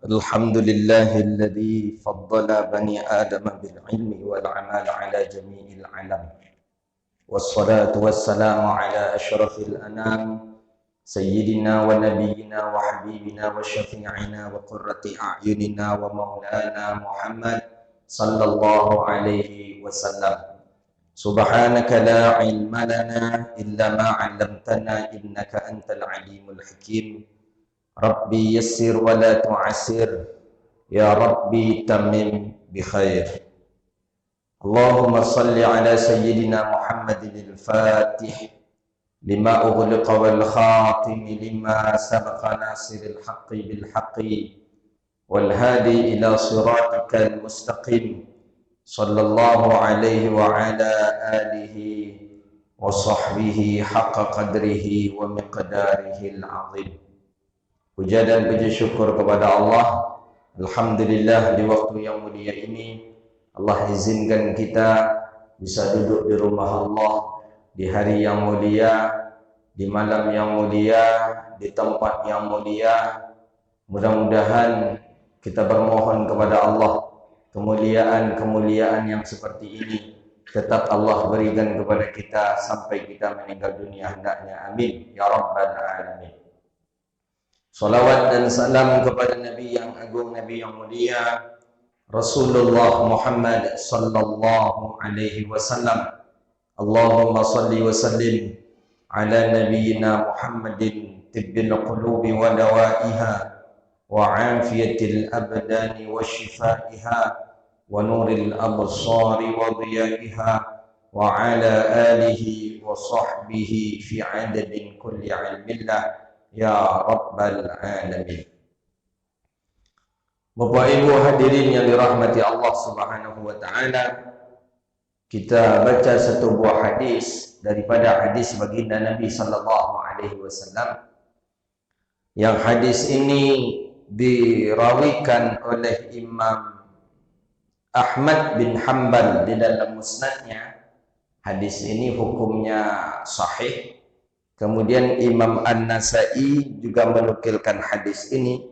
الحمد لله الذي فضل بني آدم بالعلم والعمل على جميع العالم، والصلاة والسلام على أشرف الأنام سيدنا ونبينا وحبيبنا وشفيعنا وقرة أعيننا ومولانا محمد صلى الله عليه وسلم. سبحانك لا علم لنا إلا ما علمتنا إنك أنت العليم الحكيم. Rabbi yassir wa la tu'assir, ya Rabbi tamim bi khair. Allahumma salli ala sayyidina Muhammadin al-Fatih lima ughliqa wal khatim lima sabaqa nasiril haqqi bil haqqi wal hadi ila siratikal mustaqim sallallahu alaihi wa ala alihi wa sahbihi haqqa qadrihi wa miqdarihi al-azim. Puja dan puji syukur kepada Allah. Alhamdulillah, di waktu yang mulia ini Allah izinkan kita bisa duduk di rumah Allah di hari yang mulia, di malam yang mulia, di tempat yang mulia. Mudah-mudahan kita bermohon kepada Allah kemuliaan-kemuliaan yang seperti ini tetap Allah berikan kepada kita sampai kita meninggal dunia hendaknya. Amin ya rabbal alamin. Salawat dan salam kepada Nabi yang agung, Nabi yang mulia, Rasulullah Muhammad sallallahu alaihi wasallam. Allahumma salli wa sallim ala nabiyyina Muhammadin tibbil qulubi wa dawaiha wa afiyatil abdani wa shifaiha wa nuril absari wa diyaiha wa ala alihi wa sahbihi fi adadin kulli ilmillah ya Rabbal Alamin. Bapak Ibu hadirin yang dirahmati Allah Subhanahu wa taala, kita baca satu buah hadis daripada hadis baginda Nabi sallallahu alaihi wasallam. Yang hadis ini dirawikan oleh Imam Ahmad bin Hanbal di dalam musnadnya. Hadis ini hukumnya sahih. Kemudian Imam An-Nasai juga menukilkan hadis ini.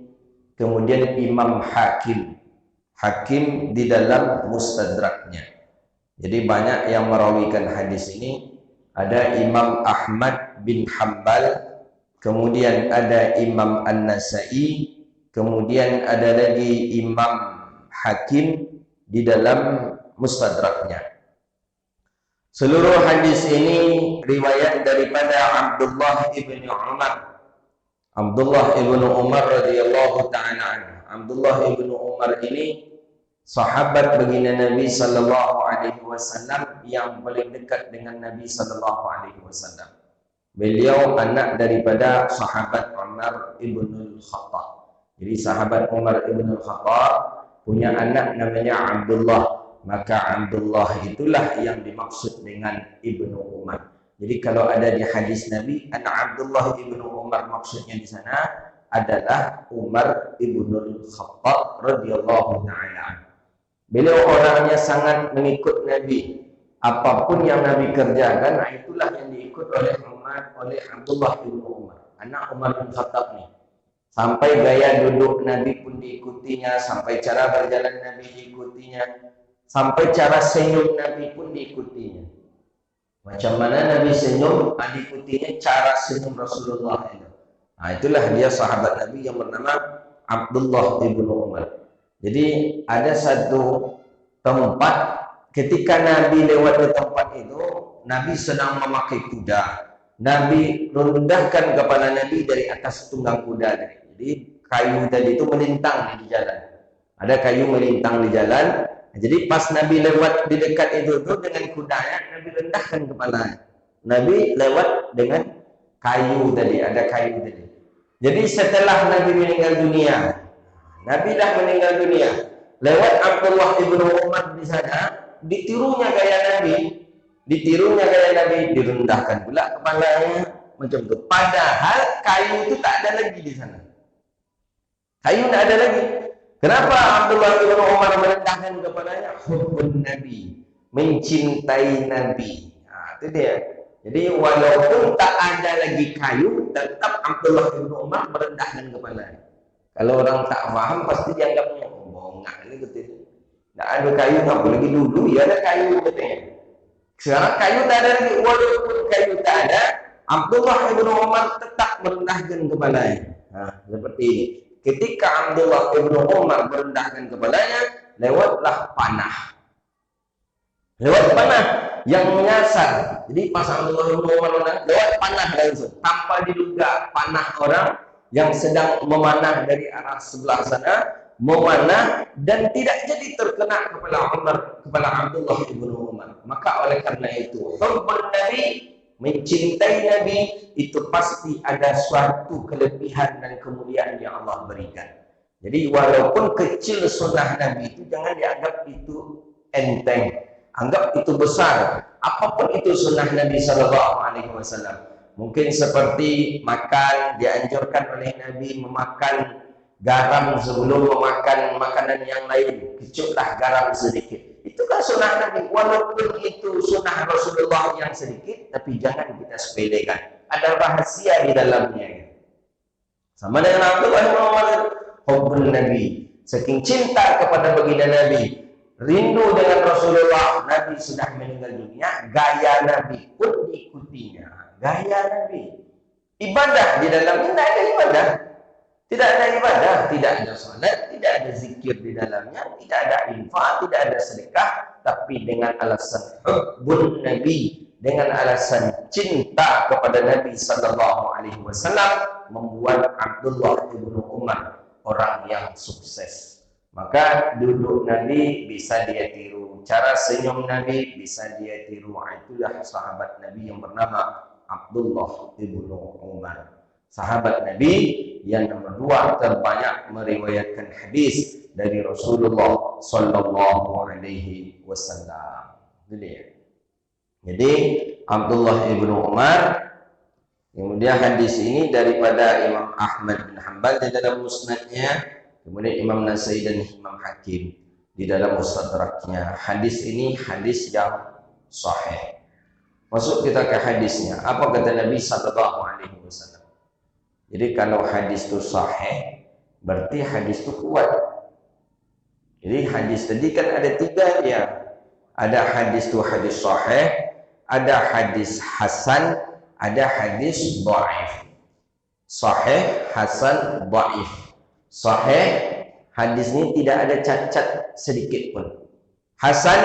Kemudian Imam Hakim di dalam Mustadraknya. Jadi banyak yang merawikan hadis ini. Ada Imam Ahmad bin Hanbal, kemudian ada Imam An-Nasai, kemudian ada lagi Imam Hakim di dalam Mustadraknya. Seluruh hadis ini riwayat daripada Abdullah ibn Umar. Abdullah ibn Umar radhiyallahu ta'ala anhu. Abdullah ibn Umar ini sahabat baginda Nabi sallallahu alaihi wasallam yang paling dekat dengan Nabi sallallahu alaihi wasallam. Beliau anak daripada sahabat Umar ibn al-Khattab. Jadi sahabat Umar ibn al-Khattab punya anak namanya Abdullah. Maka Abdullah itulah yang dimaksud dengan Ibnu Umar. Jadi kalau ada di hadis Nabi, anak Abdullah Ibnu Umar, maksudnya di sana adalah Umar Ibnu Khattab radhiyallahu ta'ala. Beliau orangnya sangat mengikut Nabi. Apapun yang Nabi kerjakan, itulah yang diikut oleh Abdullah Ibnu Umar, anak Umar bin Khattab nih. Sampai gaya duduk Nabi pun diikutinya, sampai cara berjalan Nabi diikutinya. Sampai cara senyum Nabi pun diikutinya. Macam mana Nabi senyum, diikutinya cara senyum Rasulullah itu. Nah, itulah dia sahabat Nabi yang bernama Abdullah ibn Umar. Jadi ada satu tempat ketika Nabi lewat di tempat itu, Nabi sedang memakai kuda. Nabi rendahkan kepala Nabi dari atas tunggang kuda. Jadi kayu tadi itu melintang di jalan. Ada kayu melintang di jalan. Jadi pas Nabi lewat di dekat itu dengan kudanya, Nabi rendahkan kepalanya. Nabi lewat dengan kayu tadi, ada kayu tadi. Jadi setelah Nabi meninggal dunia, Nabi dah meninggal dunia, lewat Abdullah ibnu Umar di sana, ditirunya gaya Nabi, direndahkan pula kepalanya macam itu. Padahal kayu itu tak ada lagi di sana. Kayu tak ada lagi. Kenapa Abdullah bin Umar merendahkan kepalanya? Hubbun Nabi, mencintai Nabi. Nah, itu dia. Jadi walaupun tak ada lagi kayu, tetap Abdullah bin Umar merendahkan kepalanya. Kalau orang tak faham pasti dianggapnya bongak ini gitu. Nggak ada kayu, nggak lagi dulu ya ada kayu katanya. Sekarang kayu tak ada lagi, walaupun kayu tak ada, Abdullah ibnu Umar tetap merendahkan kepalanya. Nah, seperti ini. Ketika Abdullah ibnu Umar merendahkan kepalanya, lewatlah panah. Lewat panah yang menyasar. Jadi pas Abdullah ibnu Umar lewat panah langsung, tanpa diduga panah orang yang sedang memanah dari arah sebelah sana, memanah dan tidak jadi terkena kepala Abdullah ibnu Umar. Maka oleh karena itu, hubbun Nabi, mencintai Nabi itu pasti ada suatu kelebihan dan kemuliaan yang Allah berikan. Jadi walaupun kecil sunnah Nabi itu jangan dianggap itu enteng, anggap itu besar. Apapun itu sunnah Nabi Sallallahu Alaihi Wasallam. Mungkin seperti makan, dianjurkan oleh Nabi memakan garam sebelum memakan makanan yang lain, kecutlah garam sedikit. Itu kan sunnah Nabi. Walaupun itu sunnah Rasulullah yang sedikit, tapi jangan kita sepelekan. Ada rahasia di dalamnya. Sama dengan Abdullah bin Umar, hubbun Nabi, saking cinta kepada baginda Nabi, rindu dengan Rasulullah, Nabi sudah meninggal dunia, gaya Nabi pun diikutinya. Gaya Nabi, ibadah di dalamnya tidak ada ibadah. Tidak ada ibadah, tidak ada salat, tidak ada zikir di dalamnya, tidak ada infak, tidak ada sedekah, tapi dengan alasan hubbun Nabi, dengan alasan cinta kepada Nabi Sallallahu Alaihi Wasallam, membuat Abdullah ibnu Umar orang yang sukses. Maka duduk Nabi bisa dia tiru, cara senyum Nabi bisa dia tiru. Itulah sahabat Nabi yang bernama Abdullah ibnu Umar. Sahabat Nabi yang nomor 2 terbanyak meriwayatkan hadis dari Rasulullah Sallallahu Alaihi Wasallam. Jadi Abdullah ibnu Umar. Kemudian hadis ini daripada Imam Ahmad bin Hanbal di dalam musnadnya, kemudian Imam Nasai dan Imam Hakim di dalam mustadraknya. Hadis ini hadis yang sahih. Masuk kita ke hadisnya. Apa kata Nabi Sallallahu Alaihi Wasallam? Jadi kalau hadis itu sahih, berarti hadis itu kuat. Jadi hadis tadi kan ada 3 ya. Ada hadis itu hadis sahih, ada hadis hasan, ada hadis dhaif. Sahih, hasan, dhaif. Sahih, hadis ini tidak ada cacat sedikit pun. Hasan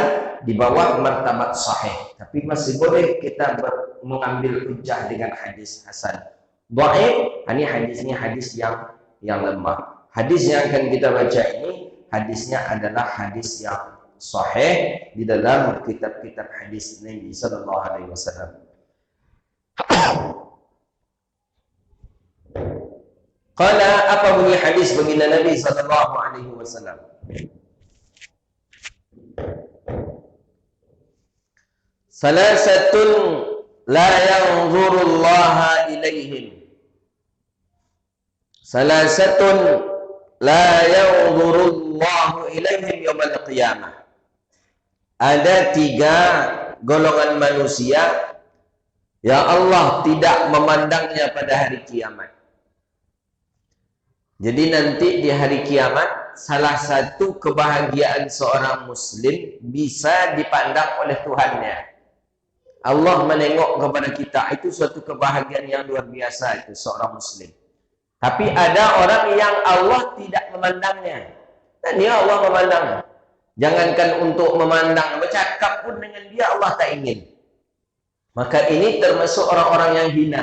di bawah martabat sahih, tapi masih boleh kita mengambil hujjah dengan hadis hasan. Dhaif, ini hadisnya hadis yang lemah. Hadis yang akan kita baca ini hadisnya adalah hadis yang sahih di dalam kitab-kitab hadis Nabi Sallallahu Alaihi Wasallam. Qala, apa bunyi hadis baginda Nabi Sallallahu Alaihi Wasallam? Salasatun la yanzurullaha ilaihim. Salasatun la yanzurullahu ilaihim yaumal qiyamah. Ada 3 golongan manusia yang Allah tidak memandangnya pada hari kiamat. Jadi nanti di hari kiamat, salah satu kebahagiaan seorang muslim bisa dipandang oleh Tuhannya. Allah menengok kepada kita, itu suatu kebahagiaan yang luar biasa itu seorang muslim. Tapi ada orang yang Allah tidak memandangnya, dan dia Allah memandang. Jangankan untuk memandang, bercakap pun dengan dia Allah tak ingin. Maka ini termasuk orang-orang yang hina.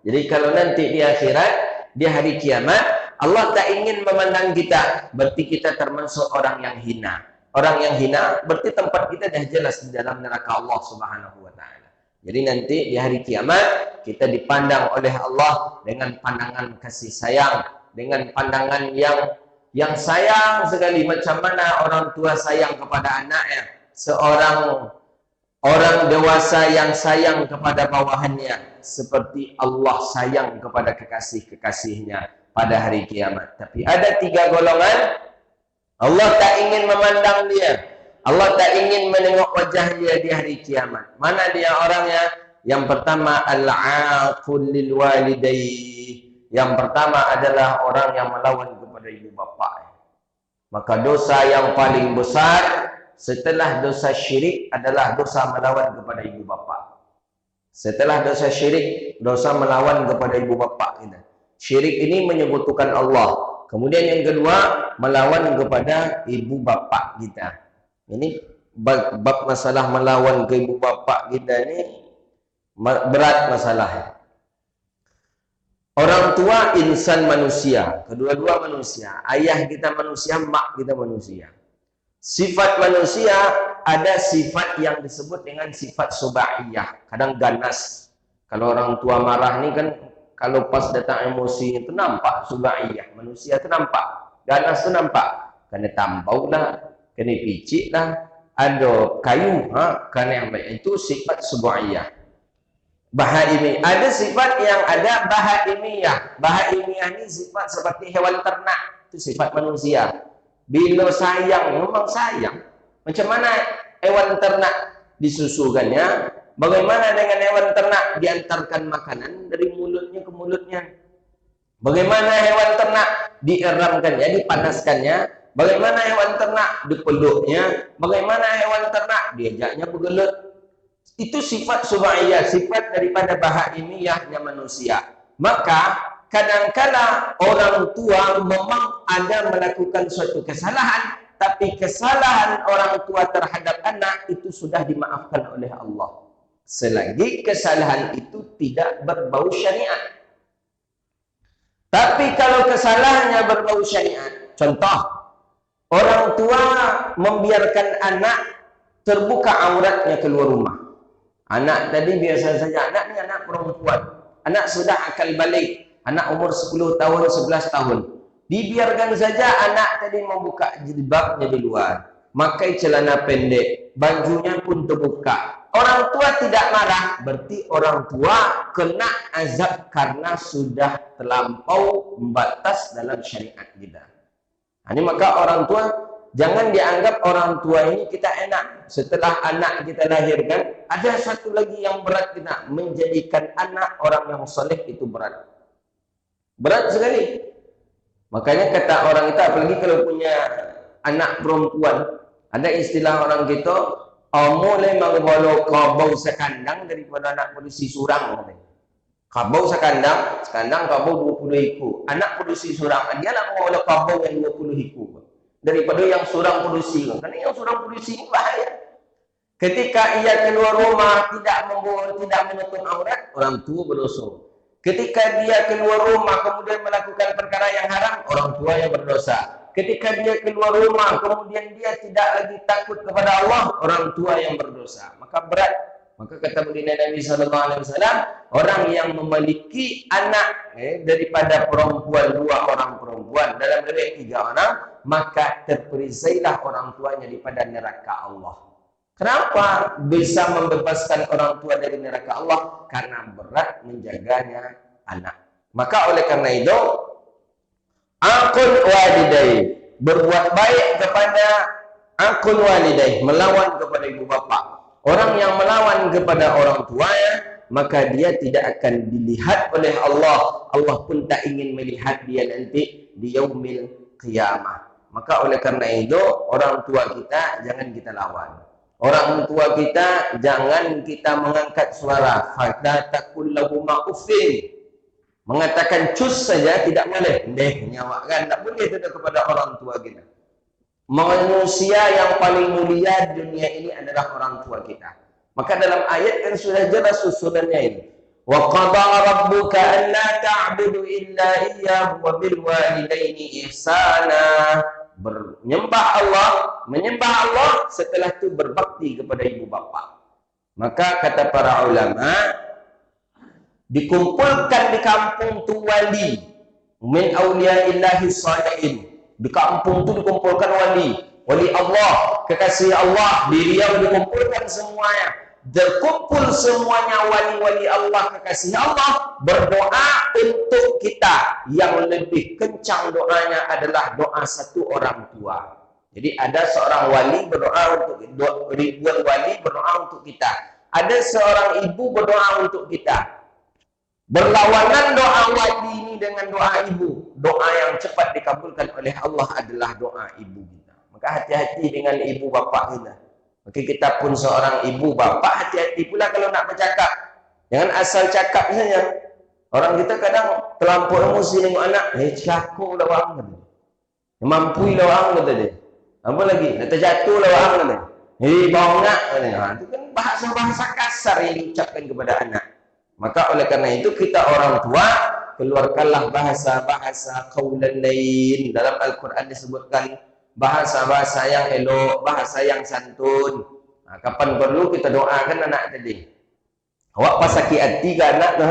Jadi kalau nanti di akhirat, di hari kiamat, Allah tak ingin memandang kita, berarti kita termasuk orang yang hina. Orang yang hina berarti tempat kita dah jelas di dalam neraka Allah Subhanahu wa taala. Jadi nanti di hari kiamat kita dipandang oleh Allah dengan pandangan kasih sayang, dengan pandangan yang sayang sekali, macam mana orang tua sayang kepada anaknya, seorang orang dewasa yang sayang kepada bawahannya, seperti Allah sayang kepada kekasih-kekasihnya pada hari kiamat. Tapi ada 3 golongan Allah tak ingin memandang dia, Allah tak ingin menengok wajah dia di hari kiamat. Mana dia orangnya? Yang pertama, al-'aqul lil walidayhi. Yang pertama adalah orang yang melawan kepada kepada ibu bapa. Maka dosa yang paling besar setelah dosa syirik adalah dosa melawan kepada ibu bapa. Setelah dosa syirik, dosa melawan kepada ibu bapa kita. Syirik ini menyekutukan Allah. Kemudian yang kedua, melawan kepada ibu bapa kita. Ini bab masalah melawan ke ibu bapa kita ini berat masalahnya. Orang tua insan manusia, kedua-dua manusia. Ayah kita manusia, mak kita manusia. Sifat manusia ada sifat yang disebut dengan sifat subaiyah, kadang ganas. Kalau orang tua marah ni kan, kalau pas datang emosi itu nampak subaiyah, manusia itu nampak, ganas itu nampak. Kena tambau lah, kena picit lah, ada kayu, kena yang baik. Itu sifat subaiyah. Bahaimiyah. Ada sifat yang ada bahaimiyah. Bahaimiyah ini sifat seperti hewan ternak. Itu sifat manusia. Bila sayang, memang sayang. Macam mana hewan ternak disusukannya? Bagaimana dengan hewan ternak diantarkan makanan dari mulutnya ke mulutnya? Bagaimana hewan ternak dieramkannya, dipanaskannya? Bagaimana hewan ternak dipeluknya? Bagaimana hewan ternak diajaknya bergelut? Itu sifat subaiyah, sifat daripada bahaimiyahnya manusia. Maka kadang-kala orang tua memang ada melakukan suatu kesalahan, tapi kesalahan orang tua terhadap anak itu sudah dimaafkan oleh Allah. Selagi kesalahan itu tidak berbau syariat. Tapi kalau kesalahannya berbau syariat, contoh, orang tua membiarkan anak terbuka auratnya keluar rumah. Anak tadi biasa saja, anak ni anak perempuan. Anak sudah akal balik, anak umur 10 tahun, 11 tahun. Dibiarkan saja anak tadi membuka jilbabnya di luar. Makai celana pendek, bajunya pun terbuka. Orang tua tidak marah, berarti orang tua kena azab karena sudah terlampau membatas dalam syariat kita. Ini maka orang tua, jangan dianggap orang tua ini kita enak. Setelah anak kita lahirkan, ada satu lagi yang berat kita. Menjadikan anak orang yang saleh itu berat. Berat sekali. Makanya kata orang kita, apalagi kalau punya anak perempuan, ada istilah orang kita, mulai mengbolo kabau sekandang daripada anak polisi surang. Kabau sekandang, sekandang kabau 20 ekor. Anak polisi surang, dia nak mengbolo kabau yang 20 ekor. Daripada yang surang polisi. Kerana yang surang polisi ini bahaya. Ketika ia keluar rumah tidak menutup aurat, orang tua berdosa. Ketika dia keluar rumah kemudian melakukan perkara yang haram, orang tua yang berdosa. Ketika dia keluar rumah kemudian dia tidak lagi takut kepada Allah, orang tua yang berdosa. Maka berat. Maka kata baginda Nabi SAW, orang yang memiliki anak daripada perempuan, 2 orang perempuan, dalam riwayat 3 orang, maka terperisailah orang tuanya daripada neraka Allah. Kenapa bisa membebaskan orang tua dari neraka Allah? Karena berat menjaganya anak. Maka oleh karena itu, aqul walidai, berbuat baik kepada aqul walidai, melawan kepada ibu bapa. Orang yang melawan kepada orang tuanya, maka dia tidak akan dilihat oleh Allah. Allah pun tak ingin melihat dia nanti di yaumil qiyamah. Maka oleh karena itu, orang tua kita jangan kita lawan. Orang tua kita jangan kita mengangkat suara. Fala taqul lahuma uffin. Mengatakan cus saja tidak boleh. Nyawa kan tak boleh itu kepada orang tua kita. Manusia yang paling mulia di dunia ini adalah orang tua kita. Maka dalam ayat kan sudah jelas susunannya ini. Wa qada rabbuka alla ta'budu illa iyyahu wa bil walidaini ihsana. Menyembah Allah setelah itu berbakti kepada ibu bapa. Maka kata para ulama, dikumpulkan di kampung tu wali min awliyaillahi shalihin. Di kampung tu dikumpulkan wali Allah, kekasih Allah, di Riau dikumpulkan semuanya. Berkumpul semuanya wali-wali Allah, kekasih Allah, berdoa untuk kita. Yang lebih kencang doanya adalah doa satu orang tua. Jadi ada seorang wali berdoa untuk ribuan wali berdoa untuk kita. Ada seorang ibu berdoa untuk kita. Berlawanan doa wali ini dengan doa ibu. Doa yang cepat dikabulkan oleh Allah adalah doa ibu kita. Maka hati-hati dengan ibu bapa kita. Maka kita pun seorang ibu bapa, hati-hati pula kalau nak bercakap. Jangan asal cakap saja. Orang kita kadang terlampau emosi tengok anak, celaka lah orang kata. Mampu lah orang kata dia. Apa lagi? Nak terjatuh lah orang kata. Bawa nak kata. Itu kan bahasa-bahasa kasar yang diucapkan kepada anak. Maka oleh karena itu kita orang tua keluarkanlah bahasa-bahasa qaulan lain. Dalam Al-Quran disebutkan bahasa-bahasa yang elok, bahasa yang santun. Kapan perlu kita doakan anak tadi. Awak pas sakit hati ke anak tu,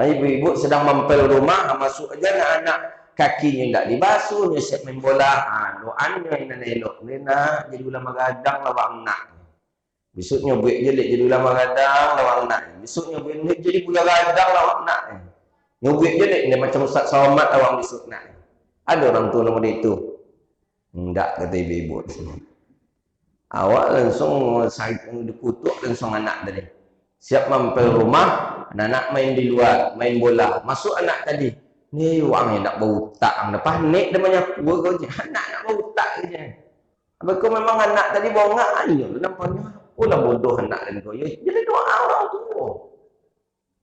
ibu-ibu sedang mampir rumah, masuk aja anak kakinya tak dibasuh, dia siap main bola. Doanya yang elok. Dia nak jadi ulama gadang lah wang nak. Besoknya buat jelik jadi ulama gadang lawang nak. Besoknya buat jadi budak gadang lawang nak. Yang buat jelik dia macam Ustaz Somad lawang besok nak. Ada orang tua nama dia itu. Enggak, kata ibu-ibu. Awak langsung dikutuk langsung anak tadi. Siap mampir rumah, anak main di luar, main bola. Masuk anak tadi. Ni wang nak bau tak, nak panik dia banyak gua kau je. Anak nak bau tak je. Apa kau memang anak tadi bau ngak aja nampaknya. Ulah bodoh anak dan kau. Jadi doa orang tu.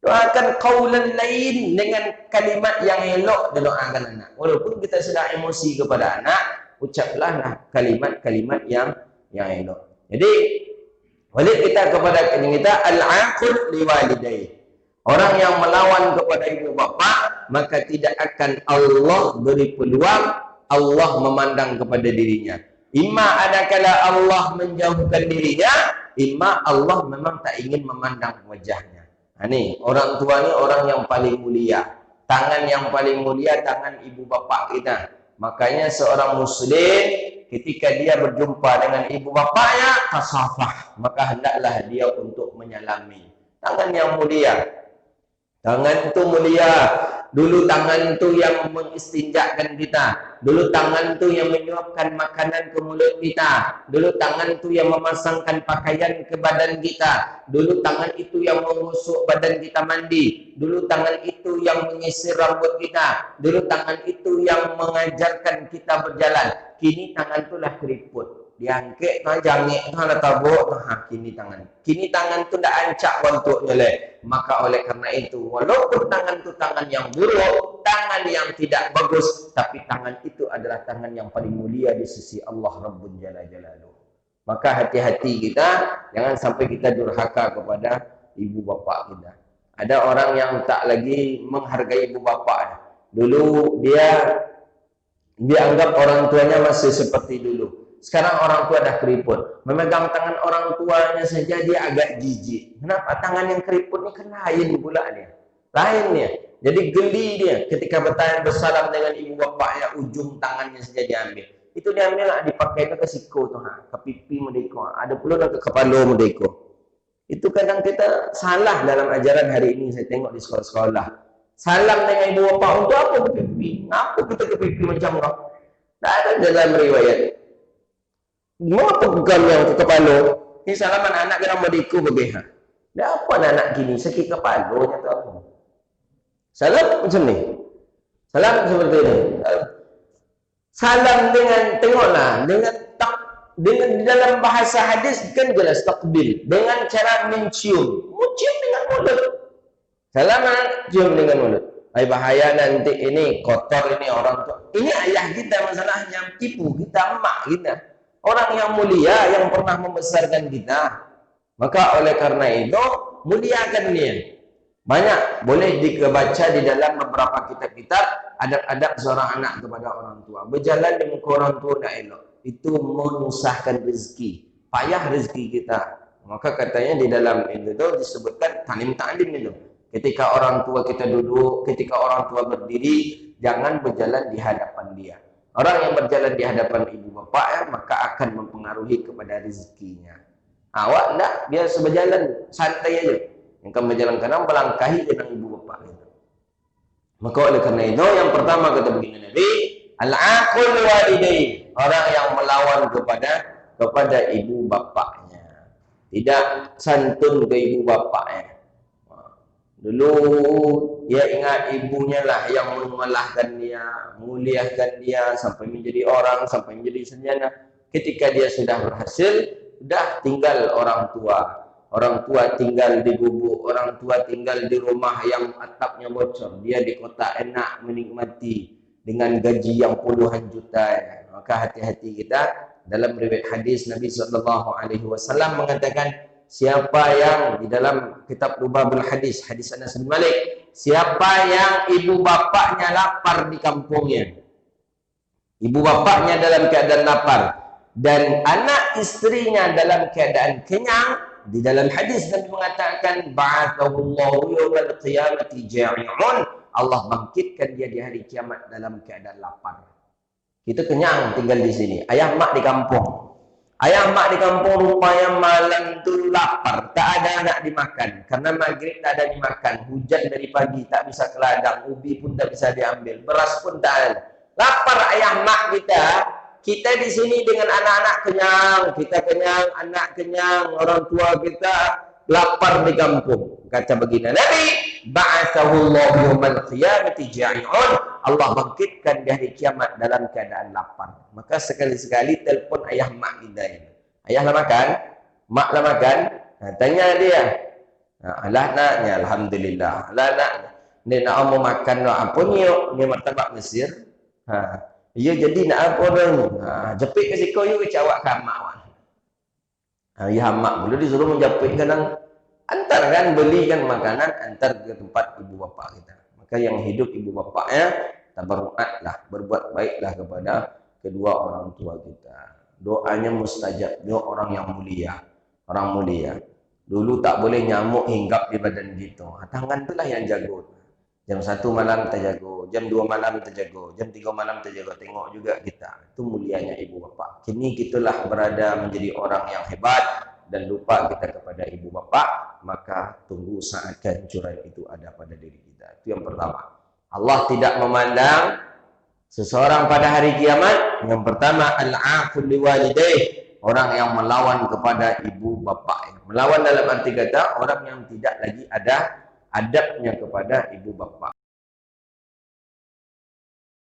Doakan qaulan lain dengan kalimat yang elok dan doakan anak. Walaupun kita sedang emosi kepada anak, ucaplah kalimat-kalimat yang elok. Jadi balik kita kepada kita al-aqul liwalidayhi. Orang yang melawan kepada ibu bapa, maka tidak akan Allah beri peluang Allah memandang kepada dirinya. Imma adakala Allah menjauhkan dirinya, imma Allah memang tak ingin memandang wajahnya. Ini orang tua ni orang yang paling mulia. Tangan yang paling mulia tangan ibu bapa kita. Makanya seorang muslim ketika dia berjumpa dengan ibu bapanya tasafah, maka hendaklah dia untuk menyalami. Tangan yang mulia. Tangan itu mulia. Dulu tangan itu yang mengistinjakkan kita. Dulu tangan itu yang menyuapkan makanan ke mulut kita. Dulu tangan itu yang memasangkan pakaian ke badan kita. Dulu tangan itu yang mengusuk badan kita mandi. Dulu tangan itu yang mengisir rambut kita. Dulu tangan itu yang mengajarkan kita berjalan. Kini tangan itulah keriput. Diangkat nah jangik nah lah tabuk nah kini tangan tu dah ancak bentuknya le. Maka oleh karena itu walaupun tangan tu tangan yang buruk, tangan yang tidak bagus, tapi tangan itu adalah tangan yang paling mulia di sisi Allah Rabbul Jalla Jalaluh. Maka hati-hati kita jangan sampai kita durhaka kepada ibu bapa kita. Ada orang yang tak lagi menghargai ibu bapa. Dulu dia anggap orang tuanya masih seperti dulu. Sekarang orang tua dah keriput. Memegang tangan orang tuanya saja dia agak jijik. Kenapa? Tangan yang keriput ni kan lain pula dia. Lain dia. Jadi geli dia ketika bersalam dengan ibu bapaknya, ujung tangannya saja diambil. Itu diambil lah, dipakai ke siku tu, ke pipi merdeka. Ada pula ke kepala merdeka. Itu kadang kita salah dalam ajaran hari ini saya tengok di sekolah-sekolah. Salam dengan ibu bapa untuk apa ke pipi? Kenapa kita ke pipi macam tu? Tak ada dalam riwayat. Mau pegang yang ke kepala. Ini salaman anak kena merdeka berbeha. Dah apa anak gini sakit kepalanya tu apa? Salam macam ni. Salam seperti ini. Salam dengan tengoklah dengan dalam bahasa hadis kan jelas takbil dengan cara mencium. Mencium dengan mulut. Salaman cium dengan mulut. Ay bahaya nanti ini kotor ini orang tua. Ini ayah kita masalahnya tipu kita emak kita. Orang yang mulia yang pernah membesarkan kita. Maka oleh karena itu muliakan dia. Banyak boleh dibaca di dalam beberapa kitab-kitab adab-adab seorang anak kepada orang tua. Berjalan dengan orang tua tidak elok. Itu menyusahkan rezeki. Payah rezeki kita. Maka katanya di dalam itu disebutkan talim-talim itu. Ketika orang tua kita duduk, ketika orang tua berdiri, jangan berjalan di hadapan dia. Orang yang berjalan di hadapan ibu bapa ya, maka akan mempengaruhi kepada rezekinya. Awak enggak, biasa berjalan santai aja. Yang kamu berjalan kanan melangkahi dengan ibu bapa itu. Maka oleh karena itu yang pertama kata begini Nabi, al-aqul walidayhi, orang yang melawan kepada ibu bapaknya. Tidak santun ke ibu bapaknya. Dulu dia ingat ibunya lah yang mengalahkan dia, memuliakan dia sampai menjadi orang, sampai menjadi sarjana. Ketika dia sudah berhasil, sudah tinggal orang tua. Orang tua tinggal di gubuk, orang tua tinggal di rumah yang atapnya bocor. Dia di kota enak menikmati dengan gaji yang puluhan juta. Maka hati-hati kita. Dalam riwayat hadis Nabi SAW mengatakan, siapa yang di dalam kitab Lubabul Hadis, hadis Anas bin Malik, siapa yang ibu bapaknya lapar di kampungnya, ibu bapaknya dalam keadaan lapar, dan anak istrinya dalam keadaan kenyang, di dalam hadis Nabi mengatakan, ba'athahullahu yawmal qiyamati ja'i'un, Allah bangkitkan dia di hari kiamat dalam keadaan lapar. Kita kenyang tinggal di sini, ayah mak di kampung. Ayah mak di kampung rupanya malam tu lapar, tak ada anak dimakan. Karena maghrib tak ada dimakan, hujan dari pagi tak bisa ke ladang, ubi pun tak bisa diambil, beras pun tak ada. Lapar ayah mak kita, kita di sini dengan anak-anak kenyang, kita kenyang, anak kenyang, orang tua kita lapar di kampung. Kata begini Nabi, ba'athahullahu yawmal qiyamati ja'i'un, Allah bangkitkan di hari kiamat dalam keadaan lapar. Maka sekali-sekali telpon ayah mak kita ini. Ayah lah makan, mak lah makan. Tanya dia, alah naknya, alhamdulillah. Alah nak, ni nak mau makan apa ni? Ni martabak Mesir. Ya jadi nak apa dah? Jepit ke siko you cawak ke mak. Ya mak boleh disuruh menjepit kadang. Antar kan, belikan makanan, antar ke tempat ibu bapa kita. Maka yang hidup ibu bapaknya, tabarruatlah, berbuat baiklah kepada kedua orang tua kita. Doanya mustajab, dia orang yang mulia, orang mulia. Dulu tak boleh nyamuk hinggap di badan gitu. Tangan itulah yang jago. Jam 1 malam terjago, jam 2 malam terjago, jam 3 malam terjago. Tengok juga kita. Itu mulianya ibu bapa. Kini kitalah berada menjadi orang yang hebat dan lupa kita kepada ibu bapa, maka tunggu saat kehancuran itu ada pada diri kita. Itu yang pertama. Allah tidak memandang seseorang pada hari kiamat. Yang pertama, al-aqul liwalidayh, orang yang melawan kepada ibu bapa. Melawan dalam arti kata orang yang tidak lagi ada adabnya kepada ibu bapa.